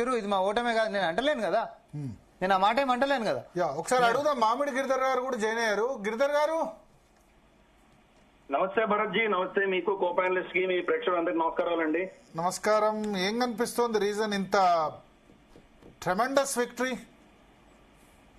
చేసారు, ఇది మా ఓటమే కాదు నేను అంటలేను కదా, నేను ఆ మాట ఏమి అంటలేను కదా. ఒకసారి అడుగుదాం, మామిడి గిరిధర్ గారు కూడా జాయిన్ అయ్యారు. గిరిధర్ గారు నమస్తే భరత్ జీ, నమస్తే మీకు, కో ప్యానలిస్ట్ కి, మీ ప్రేక్షకులందరికీ నమస్కారాలండి. నమస్కారం. ఏం కనిపిస్తోంది రీజన్ ఇంత ట్రెమెండస్ విక్టరీ?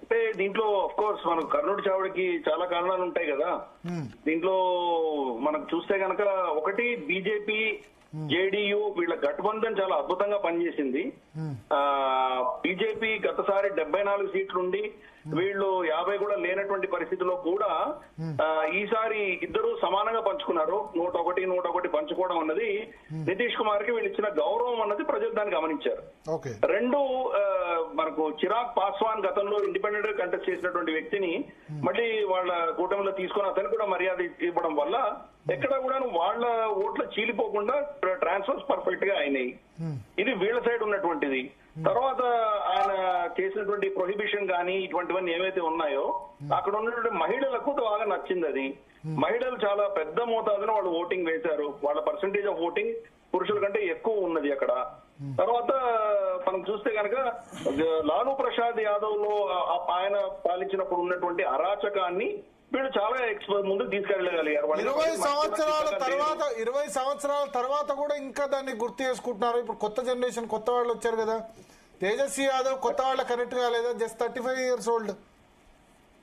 అంటే దీంట్లో ఆఫ్ కోర్స్ మనకు కర్నూలు చావుడికి చాలా కారణాలు ఉంటాయి కదా. దీంట్లో మనకు చూస్తే గనక ఒకటి బీజేపీ జేడీయూ వీళ్ళ గఠబంధన్ చాలా అద్భుతంగా పనిచేసింది. బీజేపీ గతసారి 74 సీట్లుండి వీళ్ళు 50 కూడా లేనటువంటి పరిస్థితిలో కూడా ఈసారి ఇద్దరు సమానంగా పంచుకున్నారు. 101 పంచుకోవడం అన్నది నితీష్ కుమార్ కి వీళ్ళు ఇచ్చిన గౌరవం అన్నది ప్రజలు దాన్ని గమనించారు. రెండు, మనకు చిరాగ్ పాస్వాన్ గతంలో ఇండిపెండెంట్ గా కంటెస్ట్ చేసినటువంటి వ్యక్తిని మళ్ళీ వాళ్ళ కూటమిలో తీసుకుని అతను కూడా మర్యాద ఇవ్వడం వల్ల ఎక్కడ కూడా వాళ్ళ ఓట్లు చీలిపోకుండా ట్రాన్స్ఫర్స్ పర్ఫెక్ట్ గా అయినాయి. ఇది వీళ్ళ సైడ్ ఉన్నటువంటిది. తర్వాత ఆయన చేసినటువంటి ప్రొహిబిషన్ కానీ ఇటువంటివన్నీ ఏవైతే ఉన్నాయో అక్కడ ఉన్నటువంటి మహిళలకు బాగా నచ్చింది. అది మహిళలు చాలా పెద్ద మోతాదున వాళ్ళు ఓటింగ్ వేశారు. వాళ్ళ పర్సంటేజ్ ఆఫ్ ఓటింగ్ పురుషుల కంటే ఎక్కువ ఉన్నది అక్కడ. తర్వాత మనం చూస్తే కనుక లాలూ ప్రసాద్ యాదవ్ లో ఆయన పాలించినప్పుడు ఉన్నటువంటి అరాచకాన్ని వీళ్ళు చాలా ముందుకు తీసుకెళ్ళగలిగారు. 20 సంవత్సరాల తర్వాత కూడా ఇంకా దాన్ని గుర్తు చేసుకుంటున్నారు. ఇప్పుడు కొత్త జనరేషన్, కొత్త వాళ్ళు వచ్చారు కదా. తేజస్వి యాదవ్ కొత్త వాళ్ళ కనెక్ట్ కాలేదా? Just 35 years old.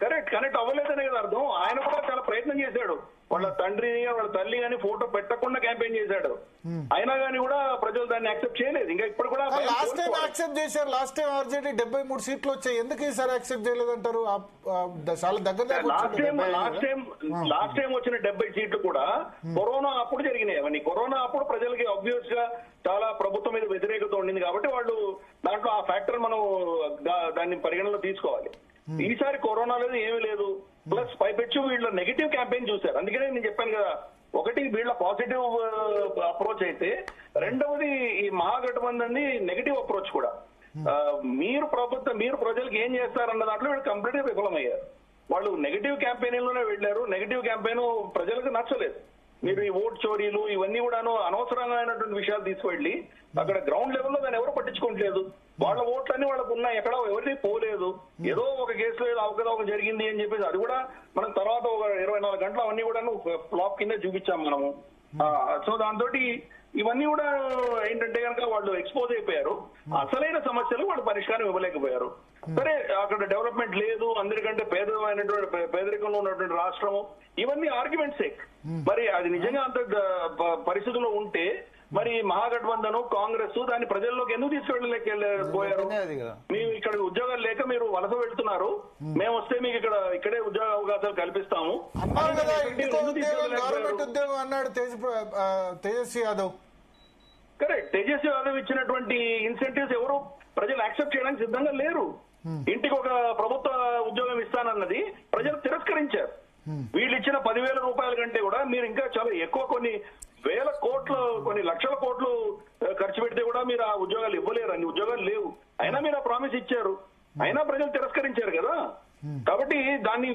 కనెక్ట్ అవ్వలేదనే కదా అర్థం. ఆయన కూడా చాలా ప్రయత్నం చేశాడు. వాళ్ళ తండ్రిని వాళ్ళ తల్లి గాని ఫోటో పెట్టకుండా క్యాంపెయిన్ చేశాడు. అయినా గానీ కూడా ప్రజలు దాన్ని యాక్సెప్ట్ చేయలేదు. ఇంకా ఇప్పుడు కూడా లాస్ట్ టైం యాక్సెప్ట్ చేశారు. లాస్ట్ టైం ఆర్జేడీ 73 సీట్లు వచ్చాయి. ఎందుకు ఈసారి యాక్సెప్ట్ చేయలేదంటారు? చాలా దగ్గర లాస్ట్ టైం వచ్చిన 70 సీట్లు కూడా కరోనా అప్పుడు జరిగినాయి. అవన్నీ కరోనా అప్పుడు ప్రజలకి ఆబ్వియస్ గా చాలా ప్రభుత్వం మీద వ్యతిరేకత ఉండింది కాబట్టి వాళ్ళు దాంట్లో ఆ ఫ్యాక్టర్ మనం దాన్ని పరిగణలో తీసుకోవాలి. ఈసారి కరోనా లేదు, ఏమీ లేదు. ప్లస్ పైపెచ్చు వీళ్ళ నెగిటివ్ క్యాంపెయిన్ చూశారు. అందుకనే నేను చెప్పాను కదా, ఒకటి వీళ్ళ పాజిటివ్ అప్రోచ్ అయితే, రెండవది ఈ మహాగఠబంధన్ ని నెగిటివ్ అప్రోచ్ కూడా. మీరు ప్రజలకు ఏం చేస్తారన్న దాంట్లో వీళ్ళు కంప్లీట్ గా విఫలమయ్యారు. వాళ్ళు నెగిటివ్ క్యాంపెయిన్ లోనే వెళ్ళారు. నెగిటివ్ క్యాంపెయిన్ ప్రజలకు నచ్చలేదు. మీరు ఈ ఓట్ చోరీలు ఇవన్నీ కూడాను అనవసరమైనటువంటి విషయాలు తీసుకువెళ్ళి అక్కడ గ్రౌండ్ లెవెల్లో దాన్ని ఎవరు పట్టించుకోవట్లేదు. వాళ్ళ ఓట్లన్నీ వాళ్ళకు ఉన్నాయి, ఎక్కడ ఎవరిది పోలేదు. ఏదో ఒక కేసులో ఏదో అవకతవకం జరిగింది అని చెప్పేసి అది కూడా మనం తర్వాత ఒక 24 గంటలు అవన్నీ కూడా ఫ్లాప్ కింద చూపించాం మనము. సో దాంతో ఇవన్నీ కూడా ఏంటంటే కనుక వాళ్ళు ఎక్స్పోజ్ అయిపోయారు. అసలైన సమస్యలు వాళ్ళు పరిష్కారం ఇవ్వలేకపోయారు. సరే, అక్కడ డెవలప్మెంట్ లేదు, అందరికంటే పేదరికంలో ఉన్నటువంటి రాష్ట్రము, ఇవన్నీ ఆర్గ్యుమెంట్సే. మరి అది నిజంగా అంత పరిస్థితుల్లో ఉంటే మరి మహాగఠబంధన్ కాంగ్రెస్ దాన్ని ప్రజల్లోకి ఎందుకు తీసుకెళ్ళలేకపోయారు? మేము ఇక్కడ ఉద్యోగాలు లేక మీరు వలస వెళ్తున్నారు, మేము వస్తే మీకు ఇక్కడే ఉద్యోగ అవకాశాలు కల్పిస్తాము అన్నాడు తేజస్వి యాదవ్. కరెక్ట్. తేజస్వి యాదవ్ ఇచ్చినటువంటి ఇన్సెంటివ్స్ ఎవరు ప్రజలు యాక్సెప్ట్ చేయడానికి సిద్ధంగా లేరు. ఇంటికి ఒక ప్రభుత్వ ఉద్యోగం ఇస్తానన్నది ప్రజలు తిరస్కరించారు. వీళ్ళు ఇచ్చిన 10,000 రూపాయల కంటే కూడా మీరు ఇంకా చాలా ఎక్కువ కొన్ని వేల కోట్లు, కొన్ని లక్షల కోట్లు ఖర్చు పెడితే కూడా మీరు ఆ ఉద్యోగాలు ఇవ్వలేరు. అన్ని ఉద్యోగాలు లేవు. అయినా మీరు ఆ ప్రామిస్ ఇచ్చారు, అయినా ప్రజలు తిరస్కరించారు కదా. కాబట్టి దాన్ని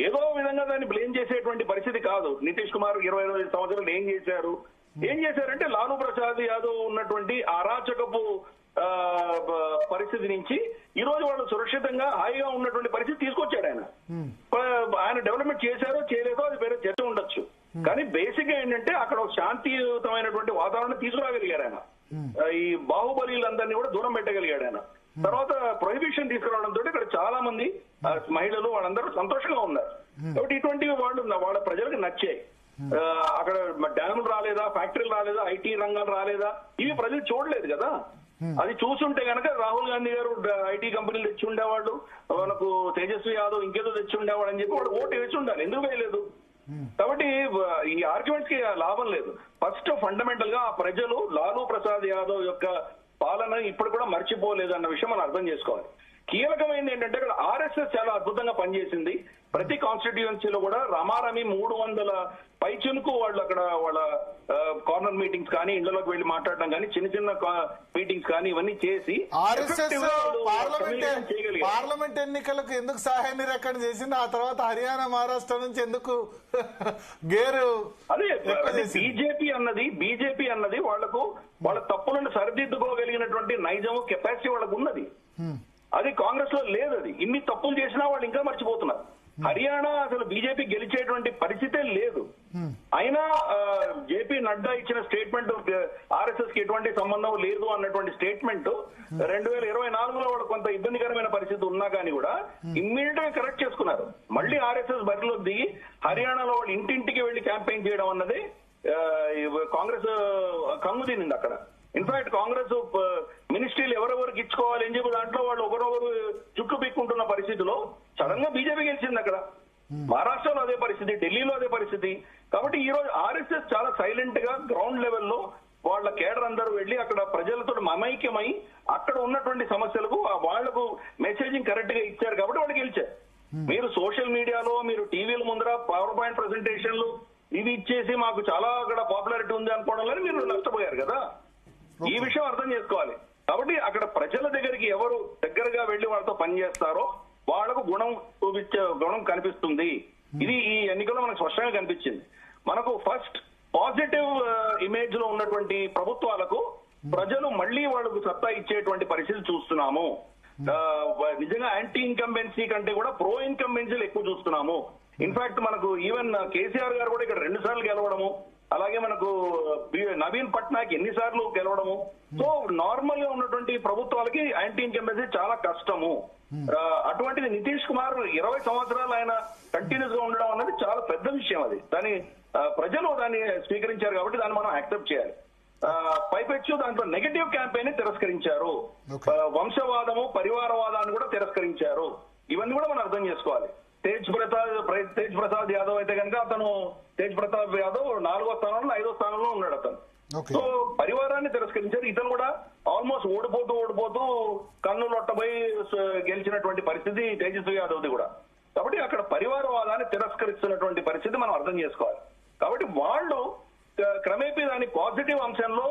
ఏదో విధంగా దాన్ని బ్లేమ్ చేసేటువంటి పరిస్థితి కాదు. నితీష్ కుమార్ 25 సంవత్సరాలు ఏం చేశారంటే లాలూ ప్రసాద్ యాదవ్ ఉన్నటువంటి అరాచకపు పరిస్థితి నుంచి ఈ రోజు వాళ్ళు సురక్షితంగా హాయిగా ఉన్నటువంటి పరిస్థితి తీసుకొచ్చాడు ఆయన. ఆయన డెవలప్మెంట్ చేశారో చేయలేదో అది వేరే చర్చ ఉండొచ్చు. కానీ బేసిక్ గా ఏంటంటే అక్కడ ఒక శాంతియుతమైనటువంటి వాతావరణం తీసుకురాగలిగారు ఆయన. ఈ బాహుబలిలందరినీ కూడా దూరం పెట్టగలిగాడు ఆయన. తర్వాత ప్రొహిబిషన్ తీసుకురావడంతో ఇక్కడ చాలా మంది మహిళలు వాళ్ళందరూ సంతోషంగా ఉన్నారు. కాబట్టి ఇటువంటి వాళ్ళ ప్రజలకు నచ్చాయి. అక్కడ డ్యాములు రాలేదా, ఫ్యాక్టరీలు రాలేదా, ఐటీ రంగాలు రాలేదా, ఇవి ప్రజలు చూడలేదు కదా. అది చూసుంటే కనుక రాహుల్ గాంధీ గారు ఐటీ కంపెనీలు తెచ్చి ఉండేవాళ్ళు, మనకు తేజస్వి యాదవ్ ఇంకేదో తెచ్చి ఉండేవాడు అని చెప్పి వాడు ఓటు వేసి ఉండాలి. ఎందుకు వేయలేదు? కాబట్టి ఈ ఆర్గ్యుమెంట్స్ కి లాభం లేదు. ఫస్ట్ ఫండమెంటల్ గా ఆ ప్రజలు లాలూ ప్రసాద్ యాదవ్ యొక్క పాలన ఇప్పుడు కూడా మర్చిపోలేదు అన్న విషయం మనం అర్థం చేసుకోవాలి. కీలకమైనది ఏంటంటే అక్కడ ఆర్ఎస్ఎస్ చాలా అద్భుతంగా పనిచేసింది. ప్రతి కాన్స్టిట్యుయెన్సీలో కూడా రమారమి 300 పైచునుకు వాళ్ళు అక్కడ వాళ్ళ కార్నర్ మీటింగ్స్ కానీ ఇళ్లలోకి వెళ్లి మాట్లాడడం కానీ చిన్న చిన్న మీటింగ్స్ కానీ ఇవన్నీ చేసి ఆర్ఎస్ఎస్ పార్లమెంట్ ఎన్నికలకు ఎందుకు సహాయ నిరాకరణ చేసింది, ఆ తర్వాత హర్యానా మహారాష్ట్ర నుంచి ఎందుకు గేరు అదే బీజేపీ అన్నది వాళ్లకు వాళ్ళ తప్పులను సరిదిద్దుకోగలిగినటువంటి నైజం కెపాసిటీ వాళ్ళకు ఉన్నది. అది కాంగ్రెస్ లో లేదు. అది ఇన్ని తప్పులు చేసినా వాళ్ళు ఇంకా మర్చిపోతున్నారు. హర్యానా అసలు బీజేపీ గెలిచేటువంటి పరిస్థితే లేదు. అయినా జేపీ నడ్డా ఇచ్చిన స్టేట్మెంట్ ఆర్ఎస్ఎస్ కి ఎటువంటి సంబంధం లేదు అన్నటువంటి స్టేట్మెంట్ 2024లో వాళ్ళు కొంత ఇబ్బందికరమైన పరిస్థితి ఉన్నా కానీ కూడా ఇమ్మీడియట్ గా కరెక్ట్ చేసుకున్నారు. మళ్ళీ ఆర్ఎస్ఎస్ బరిలో దిగి హర్యానాలో వాళ్ళు ఇంటింటికి వెళ్లి క్యాంపెయిన్ చేయడం అన్నది కాంగ్రెస్ కమ్ము తినింది అక్కడ. ఇన్ఫాక్ట్ కాంగ్రెస్ మినిస్ట్రీలు ఎవరెవరికి ఇచ్చుకోవాలి అని చెప్పి దాంట్లో వాళ్ళు ఒకరొకరు చుట్టూ పీక్కుంటున్న పరిస్థితిలో సడన్ గా బీజేపీ గెలిచింది అక్కడ. మహారాష్ట్రలో అదే పరిస్థితి, ఢిల్లీలో అదే పరిస్థితి. కాబట్టి ఈ రోజు ఆర్ఎస్ఎస్ చాలా సైలెంట్ గా గ్రౌండ్ లెవెల్లో వాళ్ళ కేడర్ అందరూ వెళ్లి అక్కడ ప్రజలతో మమైక్యమై అక్కడ ఉన్నటువంటి సమస్యలకు వాళ్లకు మెసేజింగ్ కరెక్ట్ గా ఇచ్చారు కాబట్టి వాళ్ళు గెలిచారు. మీరు సోషల్ మీడియాలో మీరు టీవీల ముందర పవర్ పాయింట్ ప్రెజెంటేషన్లు ఇవి ఇచ్చేసి మాకు చాలా అక్కడ పాపులారిటీ ఉంది అనుకోవడంలో మీరు నష్టపోయారు కదా. ఈ విషయం అర్థం చేసుకోవాలి. కాబట్టి అక్కడ ప్రజల దగ్గరికి ఎవరు దగ్గరగా వెళ్లి వాళ్ళతో పనిచేస్తారో వాళ్లకు గుణం కనిపిస్తుంది. ఇది ఈ ఎన్నికల్లో మనకు స్పష్టంగా కనిపించింది. మనకు ఫస్ట్ పాజిటివ్ ఇమేజ్ లో ఉన్నటువంటి ప్రభుత్వాలకు ప్రజలు మళ్లీ వాళ్ళకు సత్తా ఇచ్చేటువంటి పరిస్థితి చూస్తున్నాము. నిజంగా యాంటీ ఇన్కంబెన్సీ కంటే కూడా ప్రో ఇన్కంబెన్సీలు ఎక్కువ చూస్తున్నాము. ఇన్ఫాక్ట్ మనకు ఈవెన్ కేసీఆర్ గారు కూడా ఇక్కడ 2 సార్లు గెలవడము, అలాగే మనకు నవీన్ పట్నాయక్ ఎన్నిసార్లు గెలవడము. సో నార్మల్ గా ఉన్నటువంటి ప్రభుత్వాలకి యాంటీ ఇన్కంబెన్సీ చాలా కష్టము. అటువంటిది నితీష్ కుమార్ 20 సంవత్సరాలు ఆయన కంటిన్యూస్ గా ఉండడం అన్నది చాలా పెద్ద విషయం. అది దాని ప్రజలు దాన్ని స్వీకరించారు కాబట్టి దాన్ని మనం యాక్సెప్ట్ చేయాలి. పైపెచ్చు దాంట్లో నెగటివ్ క్యాంపెయిన్ తిరస్కరించారు. వంశవాదము పరివారవాదాన్ని కూడా తిరస్కరించారు. ఇవన్నీ కూడా మనం అర్థం చేసుకోవాలి. తేజ్ ప్రసాద్ యాదవ్ అయితే కనుక తేజ్ ప్రతాప్ యాదవ్ 4వ స్థానంలో 5వ స్థానంలో ఉన్నాడు అతను. సో పరివారాన్ని తిరస్కరించారు. ఇతను కూడా ఆల్మోస్ట్ ఓడిపోతూ కన్నులొట్టబోయి గెలిచినటువంటి పరిస్థితి తేజస్వి యాదవ్ది కూడా. కాబట్టి అక్కడ పరివారవాదాన్ని తిరస్కరిస్తున్నటువంటి పరిస్థితి మనం అర్థం చేసుకోవాలి. కాబట్టి వాళ్ళు క్రమేపీ దాని పాజిటివ్ అంశంలో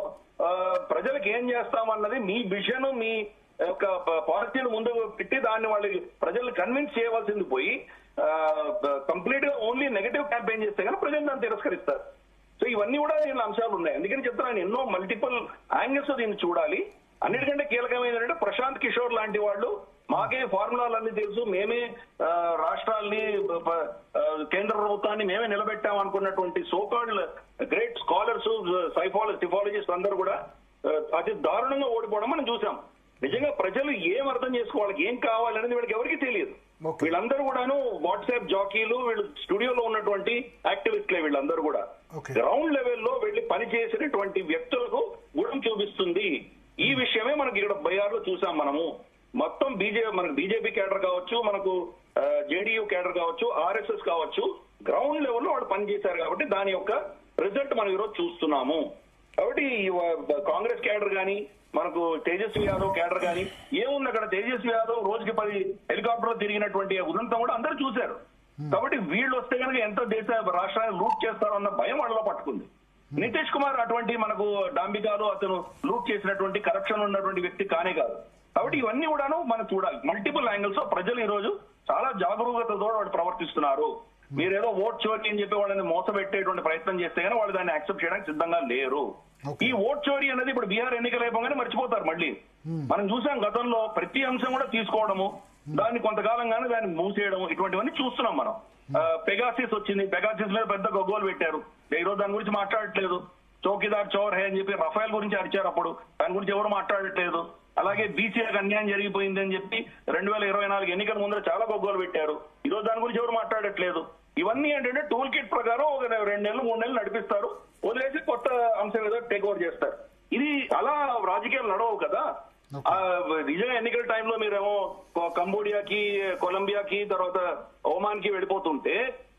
ప్రజలకు ఏం చేస్తామన్నది మీ విజన్ మీ యొక్క పాలసీలు ముందు పెట్టి దాన్ని వాళ్ళకి ప్రజలు కన్విన్స్ చేయవలసింది పోయి కంప్లీట్ గా ఓన్లీ నెగటివ్ క్యాంపెయిన్ చేస్తే కానీ ప్రజలు దాన్ని తిరస్కరిస్తారు. సో ఇవన్నీ కూడా దీనిలో అంశాలు ఉన్నాయి. అందుకని చెప్తున్నాను ఎన్నో మల్టిపుల్ యాంగిల్స్ దీన్ని చూడాలి. అన్నిటికంటే కీలకమైనది ఏంటంటే ప్రశాంత్ కిషోర్ లాంటి వాళ్ళు మాకే ఫార్ములాలన్నీ తెలుసు, మేమే రాష్ట్రాల్ని కేంద్ర ప్రభుత్వాన్ని మేమే నిలబెట్టాం అనుకున్నటువంటి సోకాల్డ్ గ్రేట్ స్కాలర్స్ సిఫాలజిస్ట్ అందరూ కూడా అతి దారుణంగా ఓడిపోవడం మనం చూసాం. నిజంగా ప్రజలు ఏం అర్థం చేసుకోవాలి, ఏం కావాలనేది వీళ్ళకి ఎవరికి తెలియదు. వీళ్ళందరూ కూడాను వాట్సాప్ జాకీలు, వీళ్ళు స్టూడియోలో ఉన్నటువంటి యాక్టివిస్టులే. వీళ్ళందరూ కూడా గ్రౌండ్ లెవెల్లో వెళ్లి పనిచేసినటువంటి వ్యక్తులకు గుణం చూపిస్తుంది. ఈ విషయమే మనకి ఇక్కడ బయ్యార్లో చూసాం. మనము మొత్తం మనకు బీజేపీ కేడర్ కావచ్చు, మనకు జేడీయూ కేడర్ కావచ్చు, ఆర్ఎస్ఎస్ కావచ్చు, గ్రౌండ్ లెవెల్లో వాళ్ళు పనిచేశారు కాబట్టి దాని యొక్క రిజల్ట్ మనం ఈరోజు చూస్తున్నాము. కాబట్టి కాంగ్రెస్ కేడర్ గాని మనకు తేజస్వి యాదవ్ కేడర్ గాని ఏముంది అక్కడ, తేజస్వి యాదవ్ రోజుకి 10 హెలికాప్టర్లు తిరిగినటువంటి ఉదంతం కూడా అందరూ చూశారు. కాబట్టి వీళ్ళు వస్తే కనుక ఎంత దేశ రాష్ట్రాన్ని లూట్ చేస్తారో అన్న భయం వాళ్ళలో పట్టుకుంది. నితీష్ కుమార్ అటువంటి మనకు డాంబికాలు అతను లూట్ చేసినటువంటి కరప్షన్ ఉన్నటువంటి వ్యక్తి కానే కాదు. కాబట్టి ఇవన్నీ కూడాను మనం చూడాలి. మల్టిపుల్ యాంగిల్స్ ప్రజలు ఈ రోజు చాలా జాగరూకతతో వాళ్ళు ప్రవర్తిస్తున్నారు. మీరేదో ఓట్ చోరీ అని చెప్పి వాళ్ళని మోసపెట్టేటువంటి ప్రయత్నం చేస్తే కానీ వాళ్ళు దాన్ని యాక్సెప్ట్ చేయడానికి సిద్ధంగా లేరు. ఈ ఓట్ చోరీ అనేది ఇప్పుడు బీహార్ ఎన్నికలు అయిపోగానే మర్చిపోతారు మళ్ళీ. మనం చూసాం గతంలో ప్రతి అంశం కూడా తీసుకోవడము, దాన్ని కొంతకాలంగానే దాన్ని మూసేయడం, ఇటువంటివన్నీ చూస్తున్నాం మనం. పెగాసిస్ వచ్చింది, పెగాసిస్ మీద పెద్ద గొగ్గోలు పెట్టారు. ఈ రోజు దాని గురించి మాట్లాడట్లేదు. చౌకీదార్ చౌర్ హే అని చెప్పి రఫేల్ గురించి అరిచారు, అప్పుడు దాని గురించి ఎవరు మాట్లాడట్లేదు. అలాగే బీసీలకు అన్యాయం జరిగిపోయింది అని చెప్పి 2024 ఎన్నికల ముందర చాలా గొగ్గోలు పెట్టారు. ఈ రోజు దాని గురించి ఎవరు మాట్లాడట్లేదు. ఇవన్నీ ఏంటంటే టూల్ కిట్ ప్రకారం ఒక 2 నెలలు 3 నెలలు నడిపిస్తారు, వదిలేసి కొత్త అంశం ఏదో టేక్ ఓవర్ చేస్తారు. ఇది అలా రాజకీయాలు నడవవు కదా. నిజంగా ఎన్నికల టైంలో మీరేమో కంబోడియాకి, కొలంబియాకి, తర్వాత ఒమాన్ కి వెళ్ళిపోతుంటే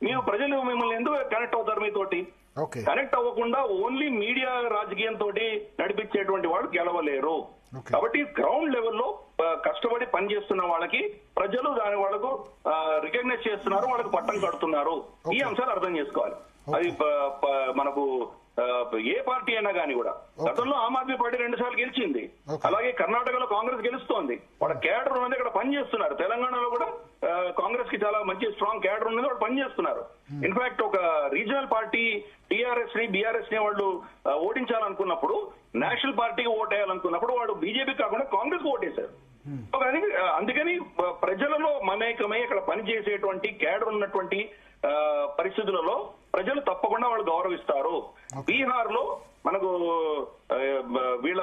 మీరు ప్రజలు మిమ్మల్ని ఎందుకు కనెక్ట్ అవుతారు మీతోటి? కనెక్ట్ అవ్వకుండా ఓన్లీ మీడియా రాజకీయంతో నడిపించేటువంటి వాళ్ళు గెలవలేరు. కాబట్టి గ్రౌండ్ లెవెల్లో కష్టపడి పనిచేస్తున్న వాళ్ళకి ప్రజలు దాని వాళ్ళకు రికగ్నైజ్ చేస్తున్నారు, వాళ్ళకు పట్టం కడుతున్నారు. ఈ అంశాలు అర్థం చేసుకోవాలి. అది మనకు ఏ పార్టీ అయినా కానీ కూడా గతంలో ఆమ్ ఆద్మీ పార్టీ 2 సార్లు గెలిచింది. అలాగే కర్ణాటకలో కాంగ్రెస్ గెలుస్తోంది. వాళ్ళ క్యాడర్ ఉన్నది ఇక్కడ పనిచేస్తున్నారు. తెలంగాణలో కూడా కాంగ్రెస్ కి చాలా మంచి స్ట్రాంగ్ క్యాడర్ ఉన్నది, వాళ్ళు పనిచేస్తున్నారు. ఇన్ఫాక్ట్ ఒక రీజనల్ పార్టీ టీఆర్ఎస్ ని బీఆర్ఎస్ ని వాళ్ళు ఓడించాలనుకున్నప్పుడు, నేషనల్ పార్టీకి ఓటేయాలనుకున్నప్పుడు వాళ్ళు బీజేపీ కాకుండా కాంగ్రెస్ కు ఓటేశారు. అందుకని ప్రజలలో మమేకమై ఇక్కడ పనిచేసేటువంటి క్యాడర్ ఉన్నటువంటి పరిస్థితులలో ప్రజలు తప్పకుండా వాళ్ళు గౌరవిస్తారు. బీహార్ లో మనకు వీళ్ళ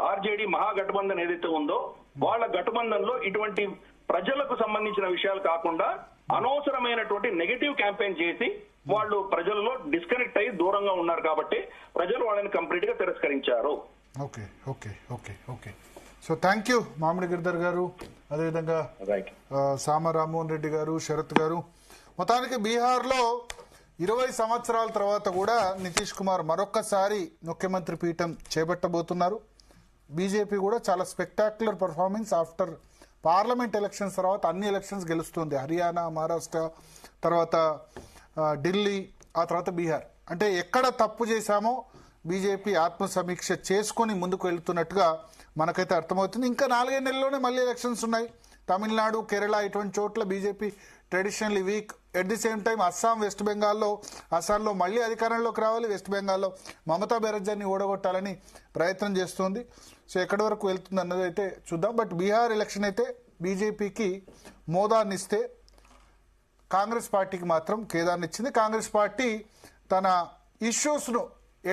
ఆర్జేడీ మహాగఠబంధన్ ఏదైతే ఉందో, వాళ్ళ గఠబంధన్ లో ఇటువంటి ప్రజలకు సంబంధించిన విషయాలు కాకుండా అనవసరమైనటువంటి నెగటివ్ క్యాంపెయిన్ చేసి వాళ్ళు ప్రజలలో డిస్కనెక్ట్ అయ్యి దూరంగా ఉన్నారు. కాబట్టి ప్రజలు వాళ్ళని కంప్లీట్ గా తిరస్కరించారు. Okay okay okay okay so thank you మామిడి గిరిధర్ గారు, అదేవిధంగా సామ రామ్మోహన్ రెడ్డి గారు, శరత్ గారు. మొత్తానికి బీహార్లో 20 సంవత్సరాల తర్వాత కూడా నితీష్ కుమార్ మరొక్కసారి ముఖ్యమంత్రి పీఠం చేపట్టబోతున్నారు. బీజేపీ కూడా చాలా spectacular performance after parliament elections తర్వాత అన్ని ఎలక్షన్స్ గెలుస్తుంది. హర్యానా, మహారాష్ట్ర, తర్వాత ఢిల్లీ, ఆ తర్వాత బీహార్. అంటే ఎక్కడ తప్పు చేశామో బీజేపీ ఆత్మసమీక్ష చేసుకొని ముందుకు వెళ్తున్నట్టుగా మనకైతే అర్థమవుతుంది. ఇంకా 4 నెలల్లోనే మళ్ళీ ఎలక్షన్స్ ఉన్నాయి. తమిళనాడు, కేరళ ఇటువంటి చోట్ల BJP traditionally week. At the same time Assam, west అస్సాంలో మళ్ళీ అధికారంలోకి రావాలి. వెస్ట్ బెంగాల్లో మమతా బెనర్జీని ఓడగొట్టాలని ప్రయత్నం చేస్తుంది. సో ఎక్కడి వరకు వెళ్తుంది అన్నది అయితే చూద్దాం. బట్ బీహార్ ఎలక్షన్ అయితే బీజేపీకి మోదాన్ని ఇస్తే కాంగ్రెస్ పార్టీకి మాత్రం కేదార్ని ఇచ్చింది. కాంగ్రెస్ పార్టీ తన ఇష్యూస్ను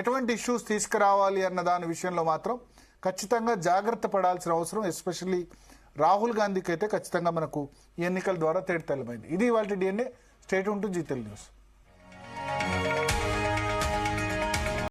ఎటువంటి ఇష్యూస్ తీసుకురావాలి అన్న దాని విషయంలో మాత్రం ఖచ్చితంగా జాగ్రత్త పడాల్సిన అవసరం, ఎస్పెషల్లీ రాహుల్ గాంధీకి అయితే ఖచ్చితంగా మనకు ఈ ఎన్నికల ద్వారా తేటతెల్లమైంది. ఇది ఇవాళ DNA. Stay tune to Zee Telugu news.